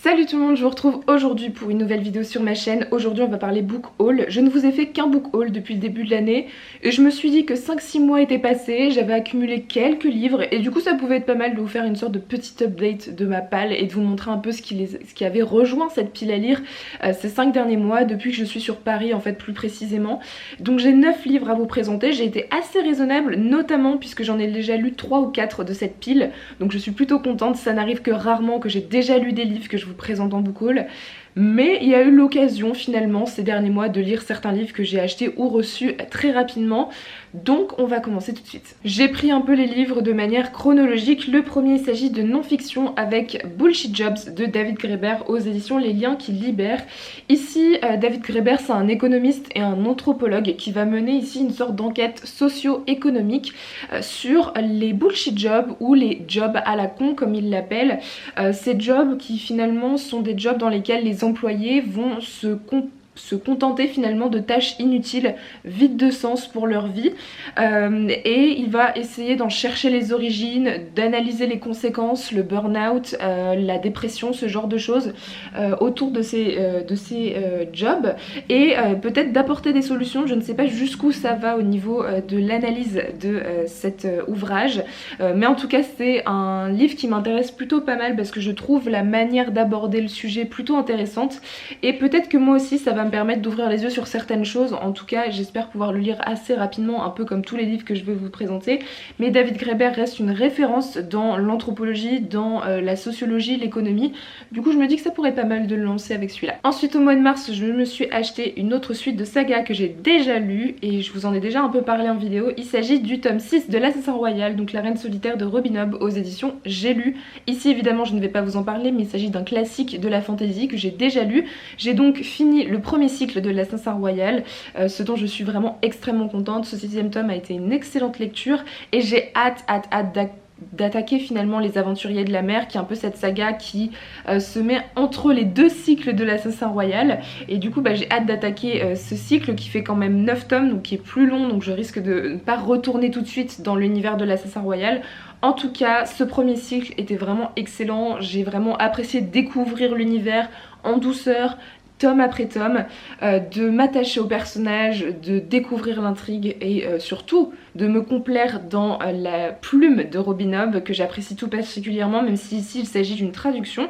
Salut tout le monde, je vous retrouve aujourd'hui pour une nouvelle vidéo sur ma chaîne. Aujourd'hui on va parler book haul. Je ne vous ai fait qu'un book haul depuis le début de l'année et je me suis dit que 5-6 mois étaient passés, j'avais accumulé quelques livres et du coup ça pouvait être pas mal de vous faire une sorte de petit update de ma palle et de vous montrer un peu ce qui avait rejoint cette pile à lire ces 5 derniers mois depuis que je suis sur Paris en fait plus précisément. Donc j'ai 9 livres à vous présenter, j'ai été assez raisonnable notamment puisque j'en ai déjà lu 3 ou 4 de cette pile, donc je suis plutôt contente. Ça n'arrive que rarement que j'ai déjà lu des livres que je vous présente en book haul, mais il y a eu l'occasion finalement ces derniers mois de lire certains livres que j'ai achetés ou reçus très rapidement. Donc on va commencer tout de suite. J'ai pris un peu les livres de manière chronologique. Le premier, il s'agit de non-fiction avec Bullshit Jobs de David Graeber aux éditions Les Liens qui libèrent. Ici, David Graeber, c'est un économiste et un anthropologue qui va mener ici une sorte d'enquête socio-économique sur les bullshit jobs ou les jobs à la con comme il l'appelle. Ces jobs qui finalement sont des jobs dans lesquels les employés vont se contenter finalement de tâches inutiles, vides de sens pour leur vie, et il va essayer d'en chercher les origines, d'analyser les conséquences, le burn-out, la dépression, ce genre de choses autour de ces jobs, et peut-être d'apporter des solutions. Je ne sais pas jusqu'où ça va au niveau de l'analyse de cet ouvrage, mais en tout cas c'est un livre qui m'intéresse plutôt pas mal parce que je trouve la manière d'aborder le sujet plutôt intéressante, et peut-être que moi aussi ça va me permettre d'ouvrir les yeux sur certaines choses. En tout cas j'espère pouvoir le lire assez rapidement, un peu comme tous les livres que je vais vous présenter. Mais David Graeber reste une référence dans l'anthropologie, dans la sociologie, l'économie. Du coup je me dis que ça pourrait être pas mal de le lancer avec celui-là. Ensuite au mois de mars je me suis acheté une autre suite de saga que j'ai déjà lue et je vous en ai déjà un peu parlé en vidéo. Il s'agit du tome 6 de l'Assassin Royal, donc la reine solitaire de Robin Hobb aux éditions J'ai lu. Ici évidemment je ne vais pas vous en parler, mais il s'agit d'un classique de la fantasy que j'ai déjà lu. J'ai donc fini le premier cycle de l'Assassin Royal, ce dont je suis vraiment extrêmement contente. Ce 6e tome a été une excellente lecture et j'ai hâte d'attaquer finalement les Aventuriers de la Mer, qui est un peu cette saga qui se met entre les deux cycles de l'Assassin Royal, et du coup j'ai hâte d'attaquer ce cycle qui fait quand même 9 tomes, donc qui est plus long, donc je risque de ne pas retourner tout de suite dans l'univers de l'Assassin Royal. En tout cas ce premier cycle était vraiment excellent, j'ai vraiment apprécié découvrir l'univers en douceur, tome après tome, de m'attacher au personnage, de découvrir l'intrigue et surtout de me complaire dans la plume de Robin Hobb que j'apprécie tout particulièrement, même si ici il s'agit d'une traduction.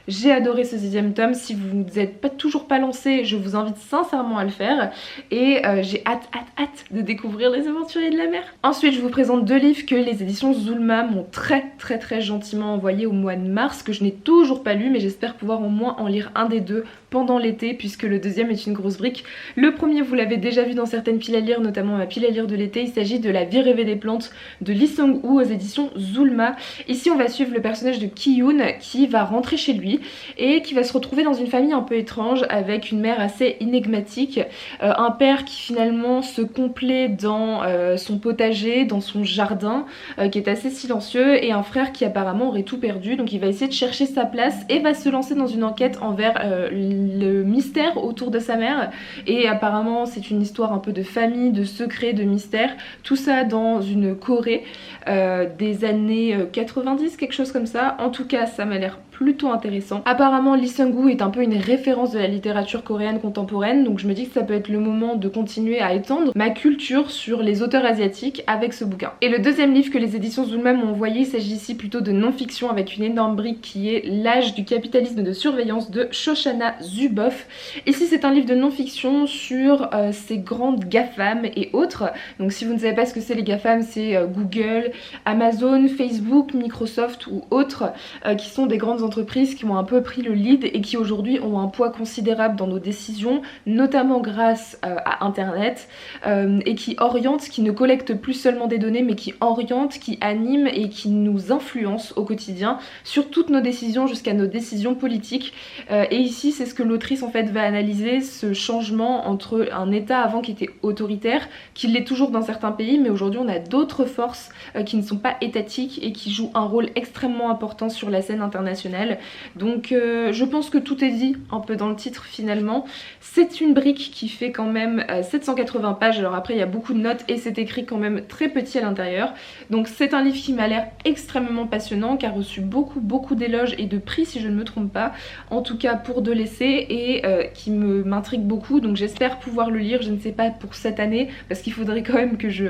J'ai adoré ce 6e tome. Si vous n'êtes toujours pas lancé, je vous invite sincèrement à le faire. Et j'ai hâte de découvrir les Aventuriers de la Mer. Ensuite, je vous présente 2 livres que les éditions Zulma m'ont très gentiment envoyés au mois de mars, que je n'ai toujours pas lu, mais j'espère pouvoir au moins en lire un des deux pendant l'été, puisque le deuxième est une grosse brique. Le premier, vous l'avez déjà vu dans certaines piles à lire, notamment ma pile à lire de l'été. Il s'agit de La vie rêvée des plantes de Lee Sung-woo aux éditions Zulma. Ici, on va suivre le personnage de Ki-yoon qui va rentrer chez lui et qui va se retrouver dans une famille un peu étrange avec une mère assez énigmatique, un père qui finalement se complaît dans son potager, dans son jardin, qui est assez silencieux, et un frère qui apparemment aurait tout perdu. Donc il va essayer de chercher sa place et va se lancer dans une enquête envers le mystère autour de sa mère, et apparemment c'est une histoire un peu de famille, de secret, de mystère, tout ça dans une Corée des années 90, quelque chose comme ça. En tout cas ça m'a l'air plutôt intéressant. Apparemment Lee Sung-woo est un peu une référence de la littérature coréenne contemporaine, donc je me dis que ça peut être le moment de continuer à étendre ma culture sur les auteurs asiatiques avec ce bouquin. Et le deuxième livre que les éditions Zulma m'ont envoyé, il s'agit ici plutôt de non-fiction avec une énorme brique qui est L'âge du capitalisme de surveillance de Shoshana Zuboff. Ici c'est un livre de non-fiction sur ces grandes GAFAM et autres. Donc si vous ne savez pas ce que c'est les GAFAM, c'est Google, Amazon, Facebook, Microsoft ou autres, qui sont des grandes entreprises qui ont un peu pris le lead et qui aujourd'hui ont un poids considérable dans nos décisions, notamment grâce à internet, et qui orientent, qui ne collectent plus seulement des données, mais qui orientent, qui animent et qui nous influencent au quotidien sur toutes nos décisions jusqu'à nos décisions politiques. Et ici c'est ce que l'autrice en fait va analyser, ce changement entre un état avant qui était autoritaire, qui l'est toujours dans certains pays, mais aujourd'hui on a d'autres forces qui ne sont pas étatiques et qui jouent un rôle extrêmement important sur la scène internationale. original. Donc je pense que tout est dit un peu dans le titre finalement. C'est une brique qui fait quand même 780 pages, alors après il y a beaucoup de notes et c'est écrit quand même très petit à l'intérieur. Donc c'est un livre qui m'a l'air extrêmement passionnant, qui a reçu beaucoup d'éloges et de prix si je ne me trompe pas, en tout cas pour de l'essai, et qui m'intrigue beaucoup, donc j'espère pouvoir le lire, je ne sais pas pour cette année, parce qu'il faudrait quand même que je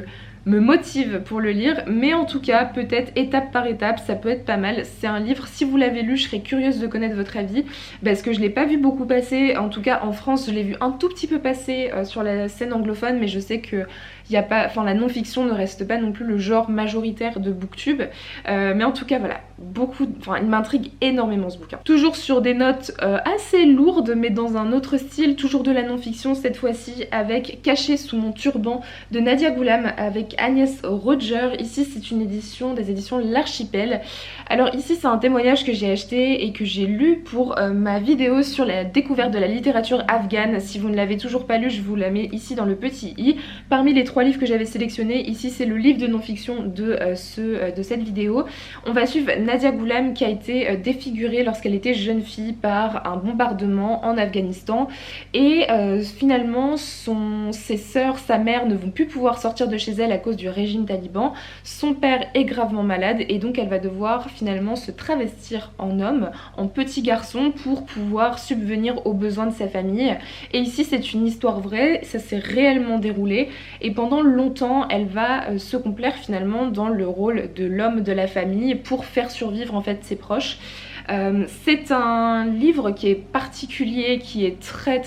me motive pour le lire, mais en tout cas peut-être étape par étape, ça peut être pas mal. C'est un livre, si vous l'avez lu, je serais curieuse de connaître votre avis, parce que je l'ai pas vu beaucoup passer, en tout cas en France je l'ai vu un tout petit peu passer sur la scène anglophone, mais je sais que il y a pas, enfin la non-fiction ne reste pas non plus le genre majoritaire de Booktube, mais en tout cas voilà, il m'intrigue énormément ce bouquin. Toujours sur des notes assez lourdes, mais dans un autre style, toujours de la non-fiction cette fois-ci, avec Caché sous mon turban de Nadia Goulam, avec Agnès Roger. Ici c'est une édition des éditions L'Archipel. Alors ici c'est un témoignage que j'ai acheté et que j'ai lu pour ma vidéo sur la découverte de la littérature afghane. Si vous ne l'avez toujours pas lu, je vous la mets ici dans le petit i. Parmi les 3 livres que j'avais sélectionnés, ici c'est le livre de non-fiction de cette vidéo. On va suivre Nadia Goulam qui a été défigurée lorsqu'elle était jeune fille par un bombardement en Afghanistan, et finalement ses sœurs, sa mère ne vont plus pouvoir sortir de chez elle à cause du régime taliban. Son père est gravement malade et donc elle va devoir finalement se travestir en homme, en petit garçon, pour pouvoir subvenir aux besoins de sa famille. Et ici c'est une histoire vraie, ça s'est réellement déroulé, et pendant longtemps elle va se complaire finalement dans le rôle de l'homme de la famille pour faire survivre en fait ses proches. C'est un livre qui est particulier, qui est très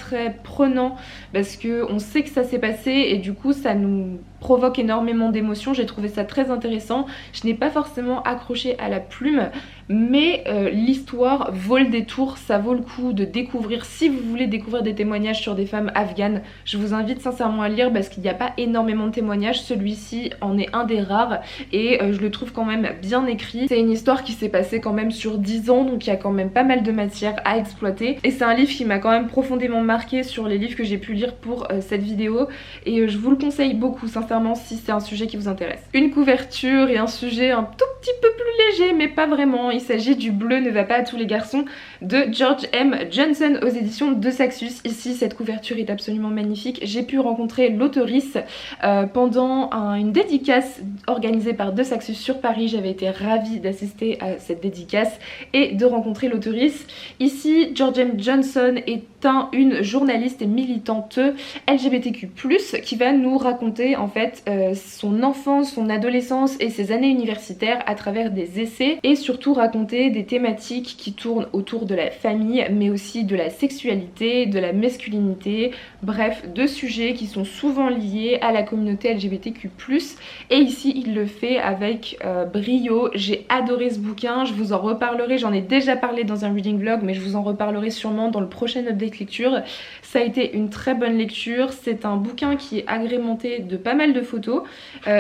prenant, parce que on sait que ça s'est passé et du coup ça nous provoque énormément d'émotions. J'ai trouvé ça très intéressant. Je n'ai pas forcément accroché à la plume, mais l'histoire vaut le détour, ça vaut le coup de découvrir. Si vous voulez découvrir des témoignages sur des femmes afghanes, je vous invite sincèrement à lire, parce qu'il n'y a pas énormément de témoignages. Celui-ci en est un des rares et je le trouve quand même bien écrit. C'est une histoire qui s'est passée quand même sur 10 ans, donc il y a quand même pas mal de matière à exploiter, et c'est un livre qui m'a quand même profondément marqué sur les livres que j'ai pu lire pour cette vidéo, et je vous le conseille beaucoup sincèrement si c'est un sujet qui vous intéresse. Une couverture et un sujet un tout petit peu plus léger, mais pas vraiment. Il s'agit du Bleu ne va pas à tous les garçons de George M. Johnson aux éditions de Saxus. Ici cette couverture est absolument magnifique. J'ai pu rencontrer l'auteurice pendant une dédicace organisée par De Saxus sur Paris. J'avais été ravie d'assister à cette dédicace et de rencontrer l'auteurice. Ici George M. Johnson est une journaliste et militante LGBTQ+, qui va nous raconter en fait son enfance, son adolescence et ses années universitaires à travers des essais, et surtout raconter des thématiques qui tournent autour de la famille, mais aussi de la sexualité, de la masculinité, bref, de sujets qui sont souvent liés à la communauté LGBTQ+. Et ici il le fait avec brio. J'ai adoré ce bouquin, je vous en reparlerai, j'en ai déjà parlé dans un reading vlog, mais je vous en reparlerai sûrement dans le prochain update lecture. Ça a été une très bonne lecture. C'est un bouquin qui est agrémenté de pas mal de photos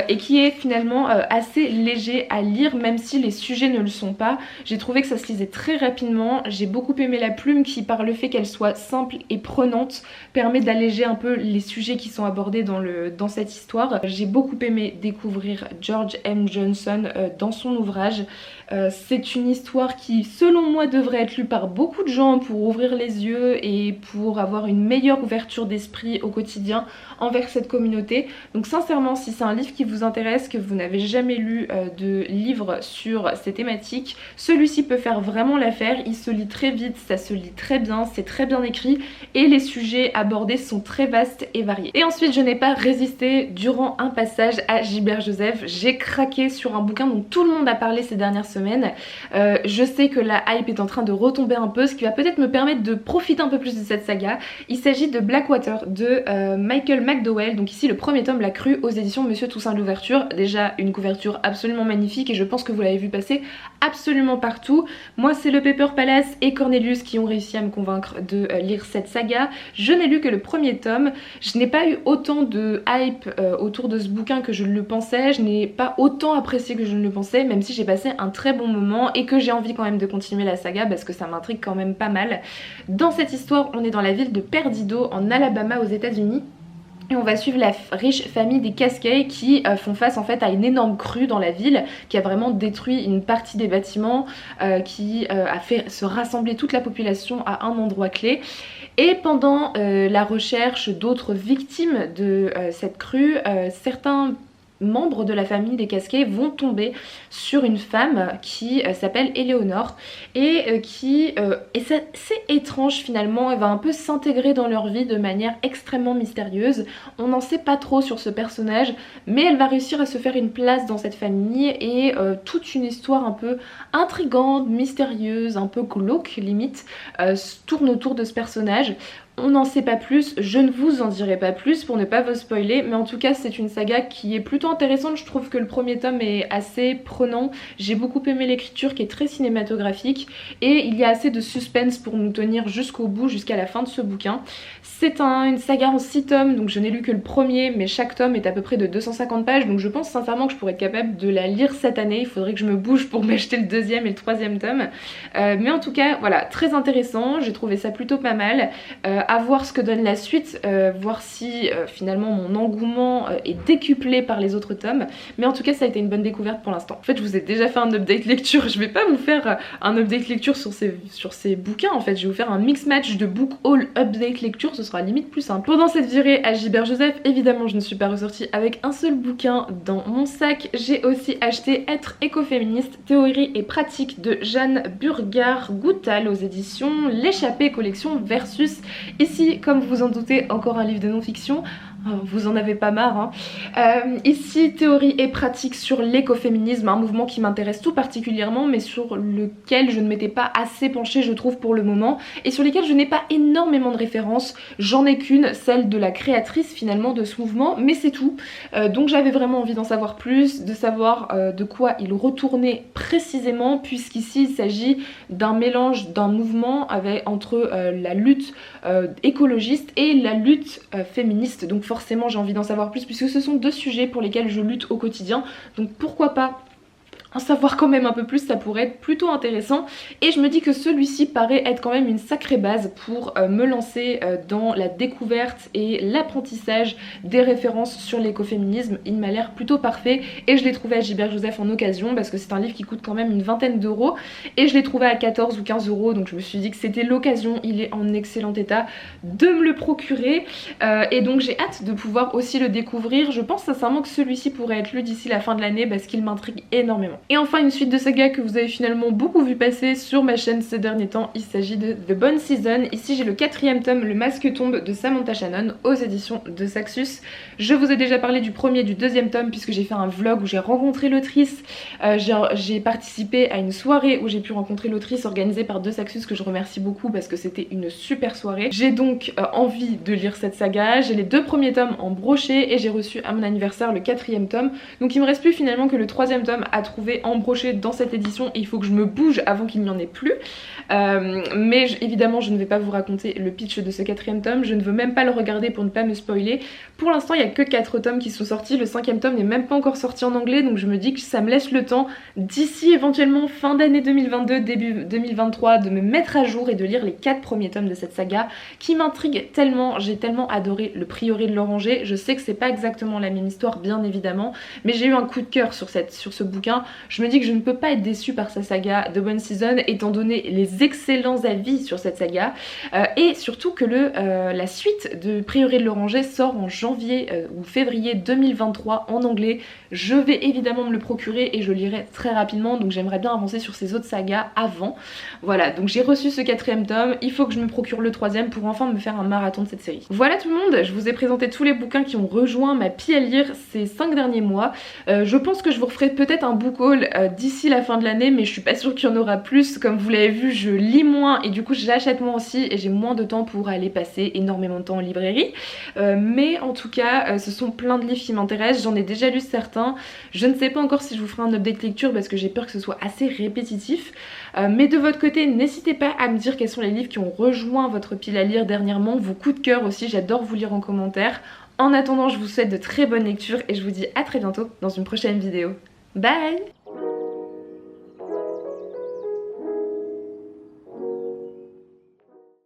et qui est finalement assez léger à lire, même si les sujets ne le sont pas. J'ai trouvé que ça se lisait très rapidement. J'ai beaucoup aimé la plume qui, par le fait qu'elle soit simple et prenante, permet d'alléger un peu les sujets qui sont abordés dans cette histoire. J'ai beaucoup aimé découvrir George M. Johnson dans son ouvrage. C'est une histoire qui, selon moi, devrait être lue par beaucoup de gens pour ouvrir les yeux et pour avoir une meilleure ouverture d'esprit au quotidien envers cette communauté. Donc sincèrement, si c'est un livre qui vous intéresse, que vous n'avez jamais lu de livre sur ces thématiques, celui-ci peut faire vraiment l'affaire. Il se lit très vite, ça se lit très bien, c'est très bien écrit et les sujets abordés sont très vastes et variés. Et ensuite, je n'ai pas résisté durant un passage à Gilbert Joseph. J'ai craqué sur un bouquin dont tout le monde a parlé ces dernières semaines. Je sais que la hype est en train de retomber un peu, ce qui va peut-être me permettre de profiter un peu plus de cette saga. Il s'agit de Blackwater de Michael McDowell. Donc ici le premier tome, La Crue, aux éditions Monsieur Toussaint Louverture. Déjà une couverture absolument magnifique et je pense que vous l'avez vu passer absolument partout. Moi c'est le Paper Palace et Cornelius qui ont réussi à me convaincre de lire cette saga. Je n'ai lu que le premier tome. Je n'ai pas eu autant de hype autour de ce bouquin que je le pensais. Je n'ai pas autant apprécié que je ne le pensais, même si j'ai passé un très bon moment et que j'ai envie quand même de continuer la saga parce que ça m'intrigue quand même pas mal. Dans cette histoire, on est dans la ville de Perdido en Alabama aux États-Unis. Et on va suivre la riche famille des Cascais qui font face en fait à une énorme crue dans la ville qui a vraiment détruit une partie des bâtiments, qui a fait se rassembler toute la population à un endroit clé. Et pendant la recherche d'autres victimes de cette crue, certains membres de la famille des Casquets vont tomber sur une femme qui s'appelle Éléonore et c'est étrange finalement, elle va un peu s'intégrer dans leur vie de manière extrêmement mystérieuse. On n'en sait pas trop sur ce personnage, mais elle va réussir à se faire une place dans cette famille et toute une histoire un peu intrigante, mystérieuse, un peu glauque limite, tourne autour de ce personnage. On n'en sait pas plus, je ne vous en dirai pas plus pour ne pas vous spoiler, mais en tout cas c'est une saga qui est plutôt intéressante. Je trouve que le premier tome est assez prenant, j'ai beaucoup aimé l'écriture qui est très cinématographique et il y a assez de suspense pour nous tenir jusqu'au bout, jusqu'à la fin de ce bouquin. C'est une saga en 6 tomes, donc je n'ai lu que le premier, mais chaque tome est à peu près de 250 pages, donc je pense sincèrement que je pourrais être capable de la lire cette année. Il faudrait que je me bouge pour m'acheter le deuxième et le troisième tome, mais en tout cas voilà, très intéressant, j'ai trouvé ça plutôt pas mal. À voir ce que donne la suite, voir si finalement mon engouement est décuplé par les autres tomes, mais en tout cas ça a été une bonne découverte pour l'instant. En fait je vous ai déjà fait un update lecture, je vais pas vous faire un update lecture sur ces bouquins en fait, je vais vous faire un mix match de book haul update lecture, ce sera limite plus simple. Pendant cette virée à Gilbert Joseph, évidemment je ne suis pas ressortie avec un seul bouquin dans mon sac, j'ai aussi acheté Être écoféministe, théorie et pratique de Jeanne Burgard-Goutal aux éditions L'échappée collection Versus. Ici, comme vous vous en doutez, encore un livre de non-fiction. Vous en avez pas marre hein. Ici, théorie et pratique sur l'écoféminisme, un mouvement qui m'intéresse tout particulièrement mais sur lequel je ne m'étais pas assez penchée je trouve pour le moment et sur lesquels je n'ai pas énormément de références. J'en ai qu'une, celle de la créatrice finalement de ce mouvement, mais c'est tout. Donc j'avais vraiment envie d'en savoir plus, de savoir de quoi il retournait précisément, puisqu'ici il s'agit d'un mélange d'un mouvement entre la lutte écologiste et la lutte féministe. Donc forcément j'ai envie d'en savoir plus puisque ce sont deux sujets pour lesquels je lutte au quotidien, donc pourquoi pas en savoir quand même un peu plus, ça pourrait être plutôt intéressant. Et je me dis que celui-ci paraît être quand même une sacrée base pour me lancer dans la découverte et l'apprentissage des références sur l'écoféminisme. Il m'a l'air plutôt parfait et je l'ai trouvé à Gilbert Joseph en occasion parce que c'est un livre qui coûte quand même une vingtaine d'euros et je l'ai trouvé à 14 ou 15 euros, donc je me suis dit que c'était l'occasion, il est en excellent état, de me le procurer et donc j'ai hâte de pouvoir aussi le découvrir. Je pense sincèrement que celui-ci pourrait être lu d'ici la fin de l'année parce qu'il m'intrigue énormément. Et enfin une suite de sagas que vous avez finalement beaucoup vu passer sur ma chaîne ces derniers temps, il s'agit de The Bone Season. Ici j'ai le 4e tome, Le Masque tombe de Samantha Shannon aux éditions de Saxus. Je vous ai déjà parlé du premier et du 2e tome puisque j'ai fait un vlog où j'ai rencontré l'autrice. J'ai participé à une soirée où j'ai pu rencontrer l'autrice organisée par De Saxus que je remercie beaucoup parce que c'était une super soirée. J'ai donc envie de lire cette saga, j'ai les 2 premiers tomes en brochet et j'ai reçu à mon anniversaire le 4e tome. Donc il me reste plus finalement que le 3e tome à trouver en brochet dans cette édition et il faut que je me bouge avant qu'il n'y en ait plus. Mais évidemment je ne vais pas vous raconter le pitch de ce 4e tome, je ne veux même pas le regarder pour ne pas me spoiler. Pour l'instant il n'y a que 4 tomes qui sont sortis, le 5e tome n'est même pas encore sorti en anglais, donc je me dis que ça me laisse le temps d'ici éventuellement fin d'année 2022, début 2023 de me mettre à jour et de lire les 4 premiers tomes de cette saga qui m'intrigue tellement. J'ai tellement adoré Le Prieuré de l'Oranger. Je sais que c'est pas exactement la même histoire bien évidemment, mais j'ai eu un coup de cœur sur ce bouquin. Je me dis que je ne peux pas être déçue par sa saga The Bone Season étant donné les excellents avis sur cette saga et surtout que la suite de Prieuré de l'Oranger sort en janvier ou février 2023 en anglais. Je vais évidemment me le procurer et je lirai très rapidement, donc j'aimerais bien avancer sur ces autres sagas avant. Voilà, donc j'ai reçu ce 4e tome, il faut que je me procure le 3e pour enfin me faire un marathon de cette série. Voilà tout le monde, je vous ai présenté tous les bouquins qui ont rejoint ma pile à lire ces 5 derniers mois. Je pense que je vous referai peut-être un book haul d'ici la fin de l'année, mais je suis pas sûre qu'il y en aura plus. Comme vous l'avez vu, je lis moins et du coup j'achète moins aussi et j'ai moins de temps pour aller passer énormément de temps en librairie. Mais en tout cas, ce sont plein de livres qui m'intéressent, j'en ai déjà lu certains. Je ne sais pas encore si je vous ferai un update lecture parce que j'ai peur que ce soit assez répétitif. Mais de votre côté, n'hésitez pas à me dire quels sont les livres qui ont rejoint votre pile à lire dernièrement, vos coups de cœur aussi, j'adore vous lire en commentaire. En attendant, je vous souhaite de très bonnes lectures et je vous dis à très bientôt dans une prochaine vidéo. Bye!